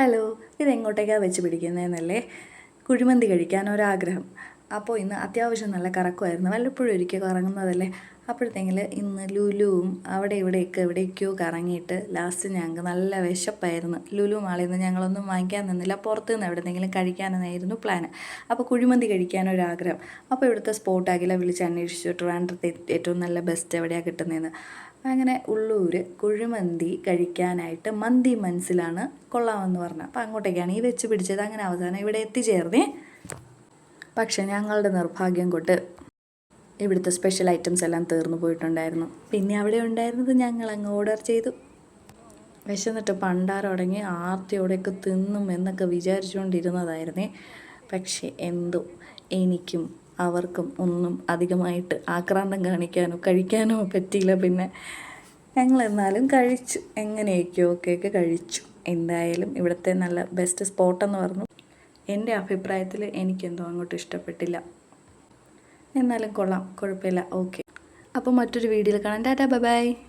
Hello, ഇതെങ്ങോട്ടേക്കാണ് വെച്ച് പിടിക്കുന്നതെന്നല്ലേ? കുഴിമന്തി കഴിക്കാൻ ഒരാഗ്രഹം. അപ്പോൾ ഇന്ന് അത്യാവശ്യം നല്ല കറക്കമായിരുന്നു. വല്ലപ്പോഴും ഒരിക്കൽ കറങ്ങുന്നതല്ലേ. അപ്പോഴത്തെങ്കിൽ ഇന്ന് ലുലുവും അവിടെ ഇവിടെയൊക്കെ എവിടേക്കോ കറങ്ങിയിട്ട് ലാസ്റ്റ് ഞങ്ങൾക്ക് നല്ല വിശപ്പായിരുന്നു. ലുലു മാളിൽ നിന്ന് ഞങ്ങളൊന്നും വാങ്ങിക്കാൻ നിന്നില്ല. പുറത്തുനിന്ന് എവിടെയെങ്കിലും കഴിക്കാനെന്നായിരുന്നു പ്ലാന്. അപ്പോൾ കുഴിമന്തി കഴിക്കാനൊരാഗ്രഹം. അപ്പോൾ ഇവിടുത്തെ സ്പോട്ട് അഖില വിളിച്ച് അന്വേഷിച്ചു ട്രിവാൻഡ്രത്തെ ഏറ്റവും നല്ല ബെസ്റ്റ് എവിടെയാണ് കിട്ടുന്നതെന്ന്. അങ്ങനെ ഉള്ളൂർ കുഴിമന്തി കഴിക്കാനായിട്ട് മന്തി മനസ്സിലാണ് കൊള്ളാമെന്ന് പറഞ്ഞത്. അപ്പോൾ അങ്ങോട്ടേക്കാണ് ഈ വെച്ച് പിടിച്ചത്. അങ്ങനെ അവസാനം ഇവിടെ എത്തിച്ചേർന്നേ. പക്ഷേ ഞങ്ങളുടെ നിർഭാഗ്യം കൊണ്ട് ഇവിടുത്തെ സ്പെഷ്യൽ ഐറ്റംസ് എല്ലാം തീർന്നു പോയിട്ടുണ്ടായിരുന്നു. പിന്നെ അവിടെ ഉണ്ടായിരുന്നത് ഞങ്ങളങ്ങ് ഓർഡർ ചെയ്തു. വിശന്നിട്ട് പണ്ടാരടങ്ങി ആർത്തിയോടെയൊക്കെ തിന്നും എന്നൊക്കെ വിചാരിച്ചുകൊണ്ടിരുന്നതായിരുന്നേ. പക്ഷേ എന്തോ എനിക്കും അവർക്കും ഒന്നും അധികമായിട്ട് ആക്രാന്തം കാണിക്കാനോ കഴിക്കാനോ പറ്റിയില്ല. പിന്നെ ഞങ്ങളെന്നാലും കഴിച്ചു, എങ്ങനെയൊക്കെയൊക്കെ കഴിച്ചു. എന്തായാലും ഇവിടുത്തെ നല്ല ബെസ്റ്റ് സ്പോട്ടെന്ന് പറഞ്ഞു. എൻ്റെ അഭിപ്രായത്തിൽ എനിക്കെന്തോ അങ്ങോട്ട് ഇഷ്ടപ്പെട്ടില്ല. എന്നാലും കൊള്ളാം, കുഴപ്പമില്ല, ഓക്കെ. അപ്പോൾ മറ്റൊരു വീഡിയോയിൽ കാണാം. Tata, bye bye.